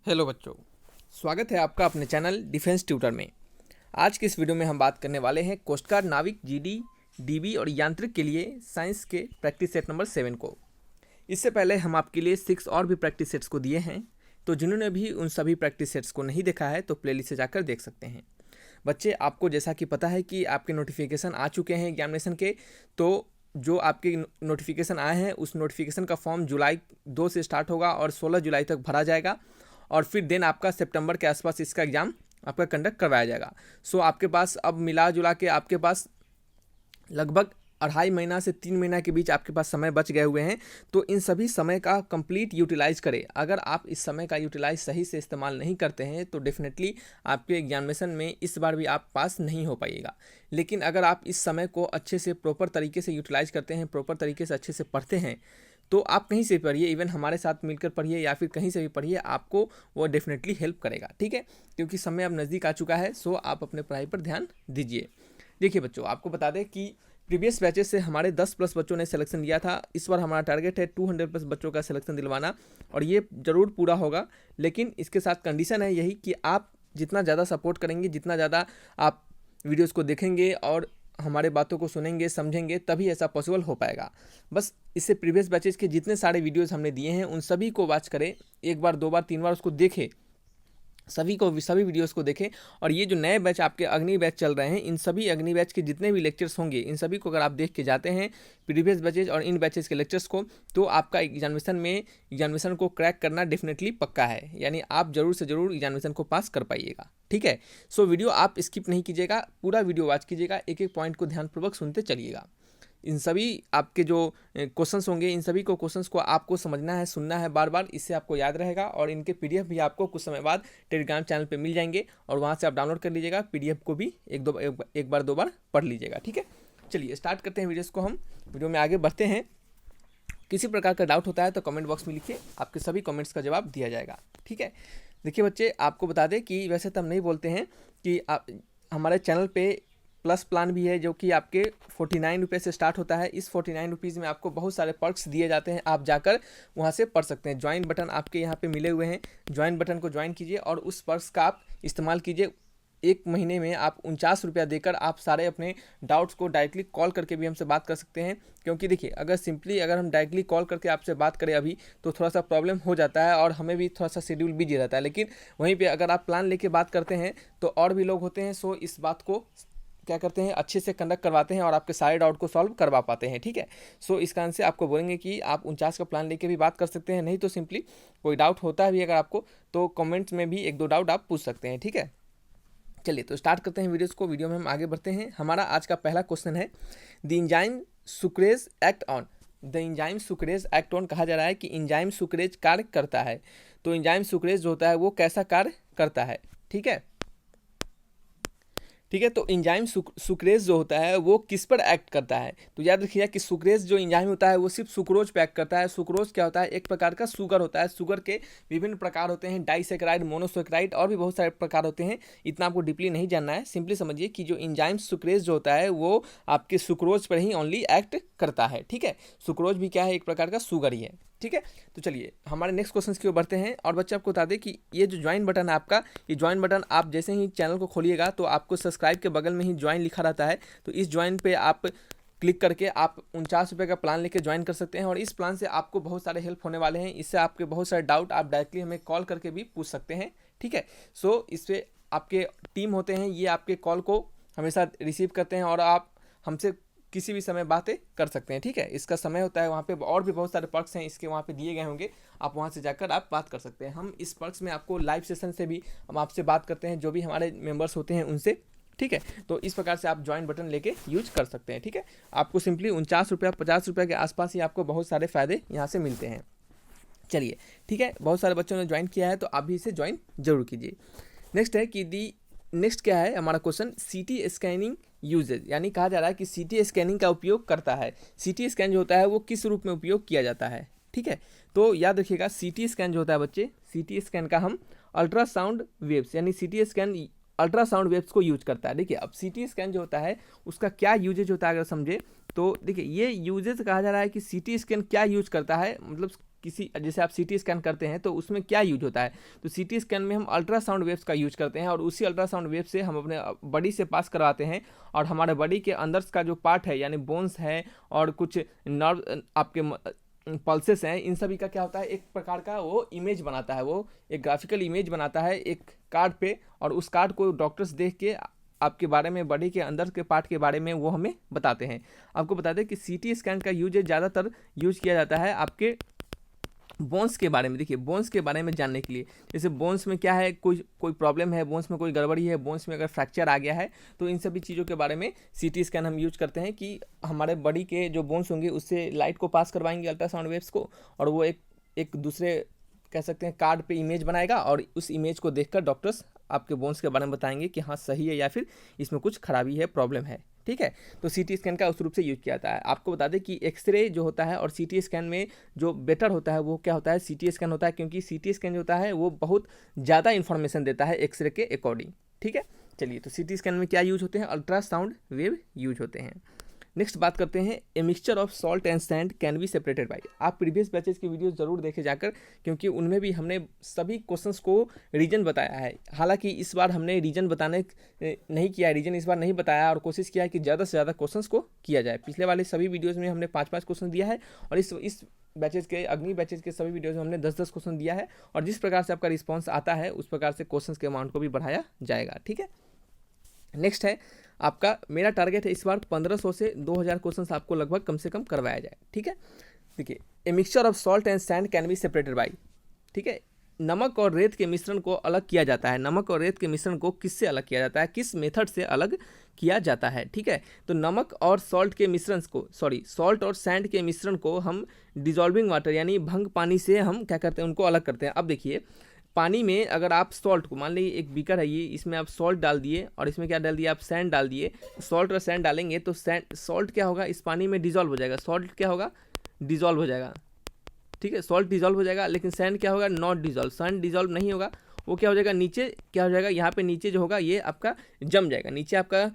Hello बच्चों, स्वागत है आपका अपने चैनल डिफेंस ट्यूटर में। आज की इस वीडियो में हम बात करने वाले हैं कोस्ट गार्ड, नाविक, जीडी, डीबी और यांत्रिक के लिए साइंस के प्रैक्टिस सेट नंबर 7 को। इससे पहले हम आपके लिए 6 और भी प्रैक्टिस सेट्स को दिए हैं, तो जिन्होंने भी उन सभी प्रैक्टिस सेट्स को नहीं देखा है तो प्लेलिस्ट से जाकर देख सकते हैं। बच्चे, आपको जैसा कि पता है कि आपके नोटिफिकेशन आ चुके हैं एग्जामिनेशन के, तो जो आपके नोटिफिकेशन आए हैं उस नोटिफिकेशन का फॉर्म जुलाई 2 से स्टार्ट होगा और 16 जुलाई तक भरा जाएगा और फिर देन आपका सितंबर के आसपास इसका एग्ज़ाम आपका कंडक्ट करवाया जाएगा। सो आपके पास अब मिला जुला के आपके पास लगभग 2.5 महीना से 3 महीना के बीच आपके पास समय बच गए हुए हैं। तो इन सभी समय का कंप्लीट यूटिलाइज करें। अगर आप इस समय का यूटिलाइज सही से इस्तेमाल नहीं करते हैं तो डेफिनेटली आपके एग्जामिनेशन में इस बार भी आप पास नहीं हो पाइएगा। लेकिन अगर आप इस समय को अच्छे से प्रॉपर तरीके से यूटिलाइज करते हैं, प्रॉपर तरीके से अच्छे से पढ़ते हैं, तो आप कहीं से पढ़िए, इवन हमारे साथ मिलकर पढ़िए या फिर कहीं से भी पढ़िए, आपको वो डेफिनेटली हेल्प करेगा। ठीक है, क्योंकि समय अब नज़दीक आ चुका है। सो आप अपने पढ़ाई पर ध्यान दीजिए। देखिए बच्चों, आपको बता दें कि प्रीवियस बैचेस से हमारे 10+ बच्चों ने सिलेक्शन दिया था। इस बार हमारा टारगेट है 200+ बच्चों का सिलेक्शन दिलवाना और ये ज़रूर पूरा होगा। लेकिन इसके साथ कंडीशन है यही कि आप जितना ज़्यादा सपोर्ट करेंगे, जितना ज़्यादा आप वीडियोज़ को देखेंगे और हमारे बातों को सुनेंगे, समझेंगे, तभी ऐसा पॉसिबल हो पाएगा। बस इससे प्रीवियस बैचेस के जितने सारे वीडियोस हमने दिए हैं उन सभी को वॉच करें, एक बार, 2 बार, 3 बार उसको देखें, सभी वीडियोस को देखें। और ये जो नए बैच आपके अग्नि बैच चल रहे हैं, इन सभी अग्नि बैच के जितने भी लेक्चर्स होंगे, इन सभी को अगर आप देख के जाते हैं प्रीवियस बैचेज और इन बैचेस के लेक्चर्स को, तो आपका एग्जामिनेशन को क्रैक करना डेफिनेटली पक्का है। यानी आप जरूर से जरूर एग्जामिनेशन को पास कर पाइएगा। ठीक है, सो वीडियो आप स्किप नहीं कीजिएगा, पूरा वीडियो वॉच कीजिएगा, एक एक पॉइंट को ध्यानपूर्वक सुनते चलिएगा। इन सभी आपके जो क्वेश्चंस होंगे, इन सभी को क्वेश्चंस को आपको समझना है, सुनना है बार बार, इससे आपको याद रहेगा। और इनके पीडीएफ भी आपको कुछ समय बाद टेलीग्राम चैनल पे मिल जाएंगे और वहाँ से आप डाउनलोड कर लीजिएगा। पीडीएफ को भी एक बार 2 बार पढ़ लीजिएगा। ठीक है, चलिए स्टार्ट करते हैं वीडियोस को। हम वीडियो में आगे बढ़ते हैं। किसी प्रकार का डाउट होता है तो कमेंट बॉक्स में लिखिए, आपके सभी कमेंट्स का जवाब दिया जाएगा। ठीक है, देखिए बच्चे, आपको बता दें कि वैसे तो हम नहीं बोलते हैं कि आप हमारे चैनल पे प्लस प्लान भी है जो कि आपके 49 रुपये से स्टार्ट होता है। इस 49 रुपीज़ में आपको बहुत सारे पर्क्स दिए जाते हैं, आप जाकर वहाँ से पढ़ सकते हैं। ज्वाइन बटन आपके यहाँ पे मिले हुए हैं, ज्वाइन बटन को ज्वाइन कीजिए और उस पर्क्स का आप इस्तेमाल कीजिए। 1 महीने में आप 49 रुपया देकर आप सारे अपने डाउट्स को डायरेक्टली कॉल करके भी हमसे बात कर सकते हैं। क्योंकि देखिए, अगर हम डायरेक्टली कॉल करके आपसे बात करें अभी तो थोड़ा सा प्रॉब्लम हो जाता है और हमें भी थोड़ा सा शेड्यूल बिजी रहता है। लेकिन वहीं पे अगर आप प्लान लेके बात करते हैं तो और भी लोग होते हैं, सो इस बात को क्या करते हैं, अच्छे से कंडक्ट करवाते हैं और आपके सारे डाउट को सॉल्व करवा पाते हैं। ठीक है, सो इस कारण से आपको बोलेंगे कि आप 49 का प्लान लेके भी बात कर सकते हैं। नहीं तो सिंपली कोई डाउट होता है भी अगर आपको, तो कमेंट्स में भी 1-2 डाउट आप पूछ सकते हैं। ठीक है, चलिए तो स्टार्ट करते हैं वीडियोस को। वीडियो में हम आगे बढ़ते हैं। हमारा आज का पहला क्वेश्चन है, the enzyme sucrase act on. The enzyme sucrase act on कहा जा रहा है कि एंजाइम सुक्रेज कार्य करता है। तो एंजाइम सुक्रेज जो होता है वो कैसा कार्य करता है। ठीक है, तो एंजाइम सुक्रेज जो होता है वो किस पर एक्ट करता है। तो याद रखिएगा कि सुक्रेज जो एंजाइम होता है वो सिर्फ सुक्रोज पे एक्ट करता है। सुक्रोज क्या होता है, एक प्रकार का शुगर होता है। शुगर के विभिन्न प्रकार होते हैं, डाइसेकेराइड, मोनोसेकेराइड और भी बहुत सारे प्रकार होते हैं। इतना आपको डीपली नहीं जानना है, सिंपली समझिए कि जो एंजाइम सुक्रेज जो होता है वो आपके सुक्रोज पर ही ओनली एक्ट करता है। ठीक है, सुक्रोज भी क्या है, एक प्रकार का शुगर ही है। ठीक है, तो चलिए हमारे नेक्स्ट क्वेश्चन की ओर बढ़ते हैं। और बच्चे, आपको बता दें कि ये जो ज्वाइन बटन है आपका, ये ज्वाइन बटन आप जैसे ही चैनल को खोलिएगा तो आपको सब्सक्राइब के बगल में ही ज्वाइन लिखा रहता है। तो इस ज्वाइन पे आप क्लिक करके आप 49 रुपये का प्लान लेके ज्वाइन कर सकते हैं और इस प्लान से आपको बहुत सारे हेल्प होने वाले हैं। इससे आपके बहुत सारे डाउट आप डायरेक्टली हमें कॉल करके भी पूछ सकते हैं। ठीक है, सो इस पर आपके टीम होते हैं, ये आपके कॉल को हमेशा रिसीव करते हैं और आप हमसे किसी भी समय बातें कर सकते हैं। ठीक है, इसका समय होता है वहाँ पे, और भी बहुत सारे पर्क्स हैं इसके वहाँ पे दिए गए होंगे, आप वहाँ से जाकर आप बात कर सकते हैं। हम इस पर्क्स में आपको लाइव सेशन से भी हम आपसे बात करते हैं, जो भी हमारे मेंबर्स होते हैं उनसे। ठीक है, तो इस प्रकार से आप ज्वाइन बटन लेके यूज कर सकते हैं। ठीक है, आपको सिंपली 49 रुपया, 50 रुपये के आसपास ही आपको बहुत सारे फ़ायदे यहाँ से मिलते हैं। चलिए ठीक है, बहुत सारे बच्चों ने ज्वाइन किया है तो आप भी इसे ज्वाइन जरूर कीजिए। नेक्स्ट है कि नेक्स्ट क्या है हमारा क्वेश्चन, सीटी स्कैनिंग यूजेज। यानी कहा जा रहा है कि सीटी स्कैनिंग का उपयोग करता है। सीटी स्कैन जो होता है वो किस रूप में उपयोग किया जाता है। ठीक है, तो याद रखिएगा, सीटी स्कैन जो होता है बच्चे, सीटी स्कैन का हम अल्ट्रासाउंड वेव्स, यानी सीटी स्कैन अल्ट्रासाउंड वेव्स को यूज करता है। देखिए, अब सीटी स्कैन जो होता है उसका क्या यूजेज होता है अगर समझे तो देखिए, ये यूजेज कहा जा रहा है कि सीटी स्कैन क्या यूज करता है, मतलब किसी जैसे आप सीटी स्कैन करते हैं तो उसमें क्या यूज होता है, तो सीटी स्कैन में हम अल्ट्रासाउंड वेव्स का यूज करते हैं और उसी अल्ट्रासाउंड वेव से हम अपने बॉडी से पास करवाते हैं और हमारे बॉडी के अंदर का जो पार्ट है यानी बोन्स है और कुछ नर्व आपके पल्सेस हैं, इन सभी का क्या होता है एक प्रकार का वो इमेज बनाता है, वो एक ग्राफिकल इमेज बनाता है एक कार्ड पे, और उस कार्ड को डॉक्टर्स देख के आपके बारे में बॉडी के अंदर के पार्ट के बारे में वो हमें बताते हैं। आपको बता दें कि सीटी स्कैन का यूज ज़्यादातर यूज किया जाता है आपके बोन्स के बारे में। देखिए बोन्स के बारे में जानने के लिए, जैसे बोन्स में क्या है, कोई प्रॉब्लम है, बोन्स में कोई गड़बड़ी है, बोन्स में अगर फ्रैक्चर आ गया है, तो इन सभी चीज़ों के बारे में सीटी स्कैन हम यूज करते हैं कि हमारे बॉडी के जो बोन्स होंगे उससे लाइट को पास करवाएंगे अल्ट्रासाउंड वेव्स को, और वो एक दूसरे कह सकते हैं कार्ड पे इमेज बनाएगा और उस इमेज को देखकर डॉक्टर्स आपके बोन्स के बारे में बताएंगे कि हाँ सही है या फिर इसमें कुछ खराबी है, प्रॉब्लम है। ठीक है, तो सीटी स्कैन का उस रूप से यूज किया जाता है। आपको बता दें कि एक्सरे जो होता है और सीटी स्कैन में जो बेटर होता है वो क्या होता है, सीटी स्कैन होता है, क्योंकि सीटी स्कैन जो होता है वो बहुत ज़्यादा इन्फॉर्मेशन देता है एक्सरे के अकॉर्डिंग। ठीक है, चलिए तो सीटी स्कैन में क्या यूज होते हैं, अल्ट्रासाउंड वेव यूज होते हैं। नेक्स्ट बात करते हैं, a mixture of salt and sand can be separated by. आप प्रीवियस बैचेज की वीडियो जरूर देखे जाकर, क्योंकि उनमें भी हमने सभी क्वेश्चंस को रीजन बताया है। हालांकि इस बार हमने रीजन बताने नहीं किया, रीजन इस बार नहीं बताया और कोशिश किया है कि ज़्यादा से ज़्यादा क्वेश्चंस को किया जाए। पिछले वाले सभी वीडियोज़ में हमने 5-5 क्वेश्चन दिया है और इस बैचेज के अग्नि बैचेज के सभी वीडियोज़ में हमने 10-10 क्वेश्चन दिया है, और जिस प्रकार से आपका रिस्पॉन्स आता है उस प्रकार से क्वेश्चन के अमाउंट को भी बढ़ाया जाएगा। ठीक है, नेक्स्ट है आपका, मेरा टारगेट है इस बार 1500 से 2000 क्वेश्चंस आपको लगभग कम से कम करवाया जाए। ठीक है, देखिए a mixture of salt and sand can be separated by. ठीक है, नमक और रेत के मिश्रण को अलग किया जाता है। नमक और रेत के मिश्रण को किससे अलग किया जाता है, किस मेथड से अलग किया जाता है। ठीक है, तो नमक और सॉल्ट के मिश्रण को सॉल्ट और सैंड के मिश्रण को हम डिजॉल्विंग वाटर यानी भंग पानी से हम क्या करते हैं, उनको अलग करते हैं। अब देखिए पानी में अगर आप सॉल्ट को, मान लीजिए एक बीकर है ये, इसमें आप सॉल्ट डाल दिए और इसमें क्या डाल दिया, आप सैंड डाल दिए। सॉल्ट और सैंड डालेंगे तो सॉल्ट क्या होगा, इस पानी में डिजॉल्व हो जाएगा, सॉल्ट क्या होगा, डिजॉल्व हो जाएगा। ठीक है, सॉल्ट डिजॉल्व हो जाएगा, लेकिन सैंड क्या होगा, नॉट डिजॉल्व। सैंड डिजॉल्व नहीं होगा, वो क्या हो जाएगा, नीचे क्या हो जाएगा, यहाँ पे नीचे जो होगा ये आपका जम जाएगा, नीचे आपका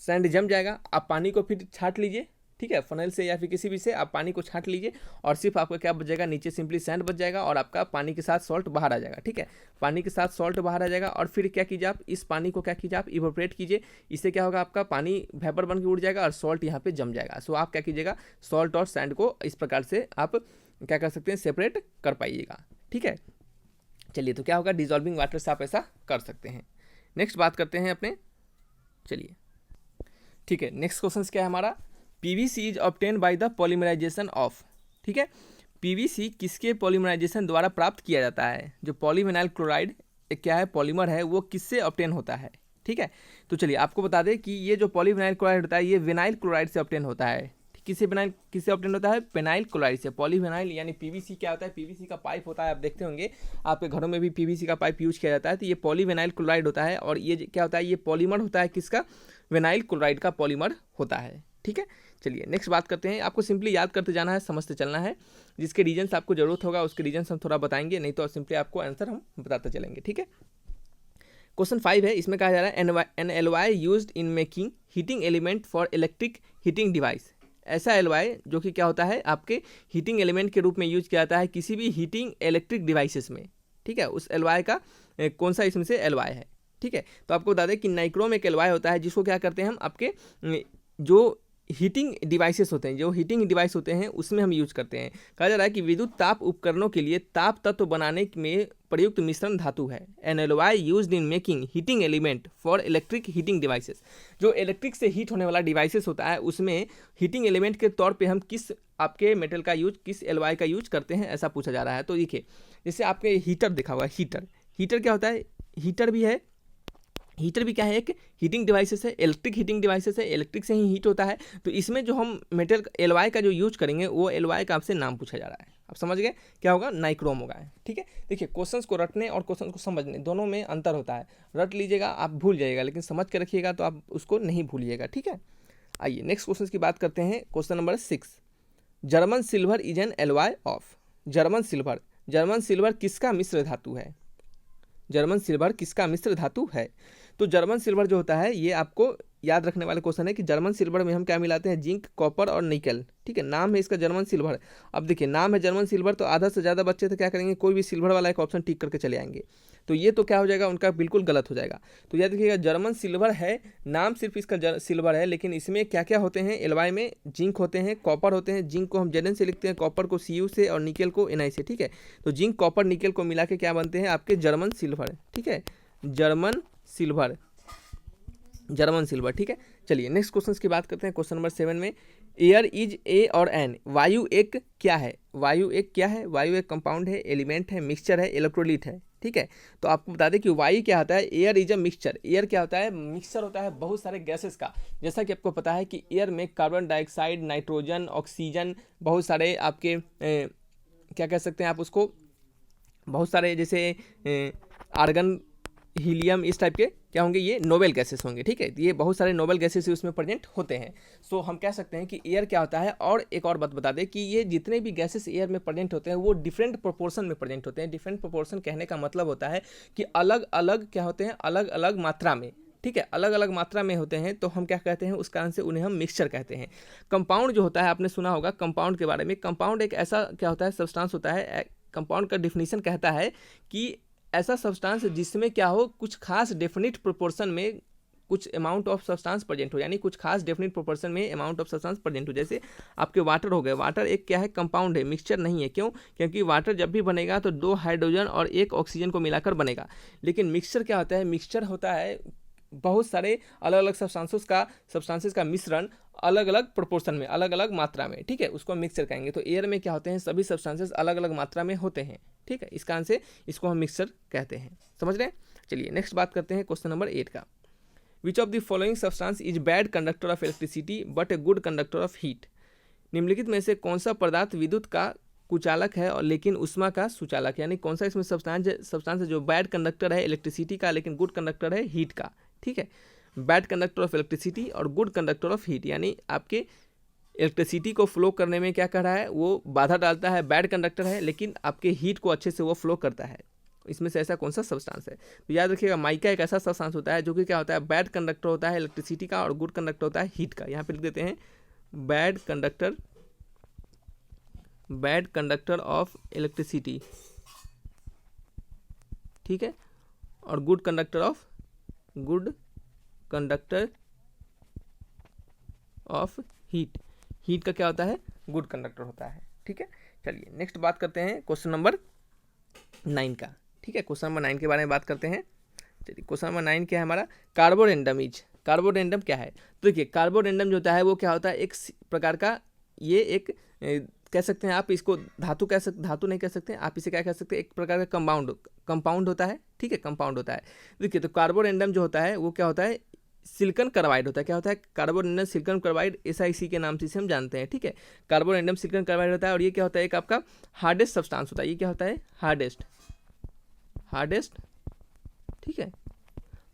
सैंड जम जाएगा। आप पानी को फिर छाट लीजिए, ठीक है, फनल से या फिर किसी भी से आप पानी को छांट लीजिए और सिर्फ आपका क्या बच जाएगा, नीचे सिंपली सैंड बच जाएगा और आपका पानी के साथ सॉल्ट बाहर आ जाएगा। ठीक है, पानी के साथ सॉल्ट बाहर आ जाएगा और फिर क्या कीजिए, आप इस पानी को क्या कीजिए, आप इवोपरेट कीजिए। इससे क्या होगा, आपका पानी वेपर बन के उड़ जाएगा और सॉल्ट यहाँ पे जम जाएगा। सो आप क्या कीजिएगा, सॉल्ट और सैंड को इस प्रकार से आप क्या कर सकते हैं, सेपरेट कर पाइएगा। ठीक है, चलिए तो क्या होगा, डिजॉल्विंग वाटर से आप ऐसा कर सकते हैं। नेक्स्ट बात करते हैं अपने, चलिए ठीक है, नेक्स्ट क्वेश्चन क्या है हमारा, PVC is obtain by the polymerisation of. ठीक है, PVC किसके पॉलीमराइजेशन द्वारा प्राप्त किया जाता है, जो पॉलीविनाइल क्लोराइड क्या है, पॉलीमर है, वो किससे ऑब्टेन होता है। ठीक है, तो चलिए आपको बता दें कि ये जो पॉलीविनाइल क्लोराइड होता है ये विनाइल क्लोराइड से ऑब्टेन होता है। किससे ऑब्टेन होता है, पेनाइल क्लोराइड से। पॉलीविनाइल यानी PVC क्या होता है, PVC का पाइप होता है, आप देखते होंगे आपके घरों में भी PVC का पाइप यूज किया जाता है। तो ये पॉलीविनाइल क्लोराइड होता है और ये क्या होता है, ये पॉलीमर होता है, किसका, विनाइल क्लोराइड का पॉलीमर होता है। ठीक है, चलिए नेक्स्ट बात करते हैं। आपको सिंपली याद करते जाना है, समझते चलना है, जिसके रीजन्स आपको जरूरत होगा उसके रीजन्स हम थोड़ा बताएंगे, नहीं तो सिंपली आपको आंसर हम बताते चलेंगे। ठीक है, क्वेश्चन 5 है, इसमें कहा जा रहा है an alloy used in making heating element for electric heating device. ऐसा एलवाई जो कि क्या होता है, आपके हीटिंग एलिमेंट के रूप में यूज किया जाता है किसी भी हीटिंग इलेक्ट्रिक डिवाइसेस में। ठीक है, उस एलवाई का कौन सा इसमें से एलवाई है। ठीक है, तो आपको बता दें कि नाइक्रोम एक एलवाई होता है जिसको क्या करते हैं हम, आपके जो हीटिंग डिवाइसेस होते हैं, जो हीटिंग डिवाइस होते हैं उसमें हम यूज करते हैं। कहा जा रहा है कि विद्युत ताप उपकरणों के लिए ताप तत्व बनाने में प्रयुक्त मिश्रण धातु है। An alloy used in making heating element for electric heating devices. जो इलेक्ट्रिक से हीट होने वाला डिवाइसेस होता है उसमें हीटिंग एलिमेंट के तौर पे हम किस आपके मेटल का यूज, किस एलवाई का यूज करते हैं, ऐसा पूछा जा रहा है। तो देखिए जैसे आपके हीटर देखा हुआ है, हीटर क्या होता है, हीटर भी क्या है, एक हीटिंग डिवाइसेस है, इलेक्ट्रिक हीटिंग डिवाइसेस है, इलेक्ट्रिक से ही हीट होता है। तो इसमें जो हम मेटल एलवाई का जो यूज करेंगे वो एलवाई का आपसे नाम पूछा जा रहा है। आप समझ गए, क्या होगा, नाइक्रोम होगा। ठीक है, देखिए क्वेश्चंस को रटने और क्वेश्चन को समझने दोनों में अंतर होता है। रट लीजिएगा आप भूल जाइएगा, लेकिन समझ के रखिएगा तो आप उसको नहीं भूलिएगा। ठीक है, आइए नेक्स्ट क्वेश्चन की बात करते हैं। Question number 6, German silver is an alloy of. German silver किसका मिश्र धातु है, जर्मन सिल्वर किसका मिश्र धातु है। तो जर्मन सिल्वर जो होता है ये आपको याद रखने वाले क्वेश्चन है कि जर्मन सिल्वर में हम क्या मिलाते हैं, जिंक, कॉपर और निकल। ठीक है, नाम है इसका जर्मन सिल्वर। अब देखिए नाम है जर्मन सिल्वर, तो आधा से ज़्यादा बच्चे तो क्या करेंगे, कोई भी सिल्वर वाला एक ऑप्शन टिक करके चले आएंगे, तो ये तो क्या हो जाएगा, उनका बिल्कुल गलत हो जाएगा। तो याद रखिएगा जर्मन सिल्वर है, नाम सिर्फ इसका सिल्वर है, लेकिन इसमें क्या क्या होते हैं, एलवाई में जिंक होते हैं, कॉपर होते हैं। जिंक को हम Zn से लिखते हैं, कॉपर को Cu से और निकल को Ni से। ठीक है, तो जिंक, कॉपर, निकल को मिला के क्या बनते हैं आपके जर्मन सिल्वर। ठीक है, जर्मन सिल्वर, जर्मन सिल्वर। ठीक है, चलिए नेक्स्ट क्वेश्चन की बात करते हैं। क्वेश्चन नंबर 7 में एयर इज ए और एन, वायु एक क्या है, वायु एक क्या है, वायु एक कंपाउंड है, एलिमेंट है, मिक्सचर है, इलेक्ट्रोलिट है। ठीक है, तो आपको बता दें कि वायु क्या होता है, air is a mixture. Air क्या होता है, मिक्सचर होता है बहुत सारे गैसेस का। जैसा कि आपको पता है कि एयर में कार्बन डाइऑक्साइड, नाइट्रोजन, ऑक्सीजन, बहुत सारे आपके क्या कह सकते हैं आप उसको, बहुत सारे जैसे आर्गन, हीलियम, इस टाइप के क्या होंगे, ये नोबेल गैसेस होंगे। ठीक है, ये बहुत सारे नोबेल गैसेस उसमें प्रेजेंट होते हैं। सो हम कह सकते हैं कि एयर क्या होता है। और एक और बात बता दें कि ये जितने भी गैसेस एयर में प्रेजेंट होते हैं वो डिफरेंट प्रोपोर्शन में प्रेजेंट होते हैं। डिफरेंट प्रोपोर्शन कहने का मतलब होता है कि अलग अलग क्या होते हैं, अलग अलग मात्रा में। ठीक है, अलग अलग मात्रा में होते हैं, तो हम क्या कहते हैं, उस कारण से उन्हें हम मिक्सचर कहते हैं। कंपाउंड जो होता है, आपने सुना होगा कंपाउंड के बारे में। कंपाउंड एक ऐसा क्या होता है, सब्सटेंस होता है। कंपाउंड का डिफिनीशन कहता है कि ऐसा सब्सटेंस जिसमें क्या हो, कुछ खास डेफिनिट प्रोपोर्शन में कुछ अमाउंट ऑफ सब्सटेंस प्रेजेंट हो, यानी कुछ खास डेफिनिट प्रोपोर्शन में अमाउंट ऑफ सब्सटेंस प्रेजेंट हो। जैसे आपके वाटर हो गए, वाटर एक क्या है, कंपाउंड है, मिक्सचर नहीं है। क्यों, क्योंकि वाटर जब भी बनेगा तो 2 हाइड्रोजन और 1 ऑक्सीजन को मिलाकर बनेगा। लेकिन मिक्सचर क्या होता है, मिक्सचर होता है बहुत सारे अलग अलग सब्सटेंसेस का मिश्रण अलग अलग प्रोपोर्शन में, अलग अलग मात्रा में। ठीक है, उसको हम मिक्सचर कहेंगे। तो एयर में क्या होते हैं, सभी सब्सटेंसेस अलग अलग मात्रा में होते हैं। ठीक है, इस कारण से इसको हम मिक्सचर कहते हैं। समझ रहे हैं। चलिए नेक्स्ट बात करते हैं क्वेश्चन नंबर 8 का। Which of the following substance is bad conductor of electricity but a good conductor of heat. निम्नलिखित में से कौन सा पदार्थ विद्युत का कुचालक है और लेकिन उष्मा का सुचालक, यानी कौन सा इसमें सब्सटेंस है जो बैड कंडक्टर है इलेक्ट्रिसिटी का लेकिन गुड कंडक्टर है हीट का। ठीक है, बैड कंडक्टर ऑफ इलेक्ट्रिसिटी और गुड कंडक्टर ऑफ हीट, यानी आपके इलेक्ट्रिसिटी को फ्लो करने में क्या कर रहा है, वो बाधा डालता है, बैड कंडक्टर है, लेकिन आपके हीट को अच्छे से वो फ्लो करता है। इसमें से ऐसा कौन सा सब्सटेंस है, तो याद रखिएगा माइका एक ऐसा सब्सटेंस होता है जो कि क्या होता है, बैड कंडक्टर होता है इलेक्ट्रिसिटी का और गुड कंडक्टर होता है हीट का। यहाँ पे लिख देते हैं बैड कंडक्टर ऑफ इलेक्ट्रिसिटी। ठीक है, और good conductor of heat. Heat का क्या होता है, गुड कंडक्टर होता है। ठीक है, चलिए नेक्स्ट बात करते हैं क्वेश्चन नंबर 9 का। ठीक है, क्वेश्चन नंबर 9 के बारे में बात करते हैं। चलिए क्वेश्चन नंबर 9 क्या है हमारा, कार्बोरेंडम इज। कार्बोरेंडम क्या है, तो देखिए कार्बोरेंडम जो होता है वो क्या होता है, एक प्रकार का, ये एक कह सकते हैं आप इसको धातु नहीं कह सकते, आप इसे क्या कह सकते हैं, एक प्रकार का कंपाउंड होता है। ठीक है, कंपाउंड होता है। देखिए तो कार्बोरेंडम जो होता है वो क्या होता है, सिलिकॉन कार्बाइड होता है। क्या होता है, कार्बोरेंडम सिलिकॉन कार्बाइड, SiC के नाम से इसे हम जानते हैं। ठीक है, कार्बोरेंडम सिलिकॉन कार्बाइड होता है और ये क्या होता है, एक आपका हार्डेस्ट सब्सटेंस होता है। ये क्या होता है, हार्डेस्ट। ठीक है,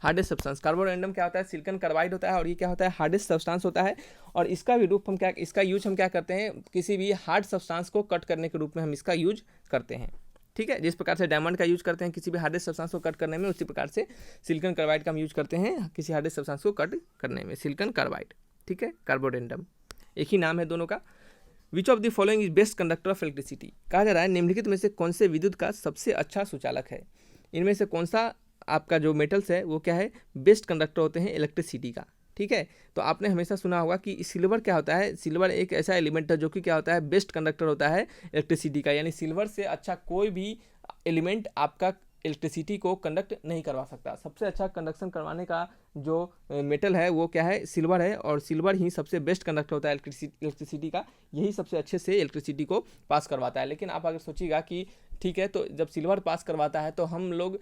हार्डेस्ट सब्सटेंस। कार्बोरेंडम क्या होता है, सिलिकॉन कार्बाइड होता है और ये क्या होता है, हार्डेस्ट सब्सटेंस होता है। और इसका भी रूप हम क्या, इसका यूज हम क्या करते हैं, किसी भी हार्ड सब्सटेंस को कट करने के रूप में हम इसका यूज करते हैं। ठीक है, जिस प्रकार से डायमंड का यूज करते हैं किसी भी हार्डेस्ट सब्सटेंस को कट करने में, उसी प्रकार से सिलिकॉन कार्बाइड का हम यूज करते हैं किसी हार्डेस्ट सब्सटेंस को कट करने में, सिलिकॉन कार्बाइड। ठीक है, कार्बोरेंडम, एक ही नाम है दोनों का। Which of the following is best conductor of electricity, कहा जा रहा है निम्नलिखित में से कौन से विद्युत का सबसे अच्छा सुचालक है। इनमें से कौन सा आपका जो मेटल्स है वो क्या है, बेस्ट कंडक्टर होते हैं इलेक्ट्रिसिटी का। ठीक है, तो आपने हमेशा सुना होगा कि सिल्वर क्या होता है, सिल्वर एक ऐसा एलिमेंट है जो कि क्या होता है, बेस्ट कंडक्टर होता है इलेक्ट्रिसिटी का, यानी सिल्वर से अच्छा कोई भी एलिमेंट आपका इलेक्ट्रिसिटी को कंडक्ट नहीं करवा सकता। सबसे अच्छा कंडक्शन करवाने का जो मेटल है वो क्या है, सिल्वर है, और सिल्वर ही सबसे बेस्ट कंडक्टर होता है इलेक्ट्रिसिटी का। यही सबसे अच्छे से इलेक्ट्रिसिटी को पास करवाता है। लेकिन आप अगर सोचिएगा कि ठीक है, तो जब सिल्वर पास करवाता है तो हम लोग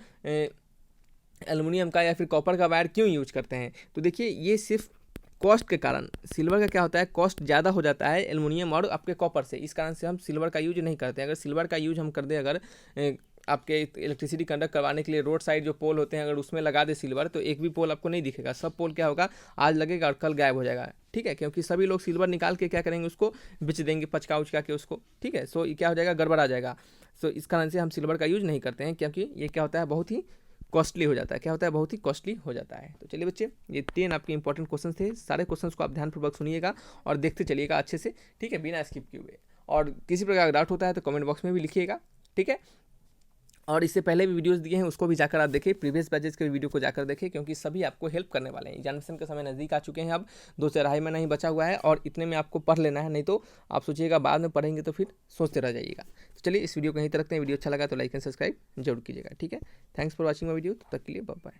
एल्युमिनियम का या फिर कॉपर का वायर क्यों यूज करते हैं, तो देखिए ये सिर्फ कॉस्ट के कारण, सिल्वर का क्या होता है, कॉस्ट ज़्यादा हो जाता है एल्युमिनियम और आपके कॉपर से, इस कारण से हम सिल्वर का यूज नहीं करते हैं। अगर सिल्वर का यूज हम कर दें, अगर आपके इलेक्ट्रिसिटी कंडक्ट करवाने के लिए रोड साइड जो पोल होते हैं अगर उसमें लगा दे सिल्वर, तो एक भी पोल आपको नहीं दिखेगा। सब पोल क्या होगा, आज लगेगा और कल गायब हो जाएगा। ठीक है, क्योंकि सभी लोग सिल्वर निकाल के क्या करेंगे, उसको बेच देंगे पचका उचका के उसको। ठीक है, सो क्या हो जाएगा, गड़बड़ा जाएगा। सो इस कारण से हम सिल्वर का यूज नहीं करते हैं, क्योंकि ये क्या होता है, बहुत ही कॉस्टली हो जाता है। क्या होता है? बहुत ही कॉस्टली हो जाता है। तो चलिए बच्चे, ये 10 आपके इंपॉर्टेंट क्वेश्चन थे। सारे क्वेश्चंस को आप ध्यानपूर्वक सुनिएगा और देखते चलिएगा अच्छे से, ठीक है, बिना स्किप किए हुए। और किसी प्रकार का डाउट होता है तो कमेंट बॉक्स में भी लिखिएगा, ठीक है। और इससे पहले भी वीडियोस दिए हैं, उसको भी जाकर आप देखें, प्रीवियस बैचेस के वीडियो को जाकर देखें, क्योंकि सभी आपको हेल्प करने वाले हैं। एग्जामिनेशन का समय नज़दीक आ चुके हैं, अब 2 से 2.5 महीना ही बचा हुआ है और इतने में आपको पढ़ लेना है, नहीं तो आप सोचिएगा बाद में पढ़ेंगे तो फिर सोचते रह जाइएगा। तो चलिए इस वीडियो को यहीं तक रखते हैं। वीडियो अच्छा लगा तो लाइक एंड सब्सक्राइब जरूर कीजिएगा, ठीक है। Thanks for watching my video. तब तक के लिए बाय बाय।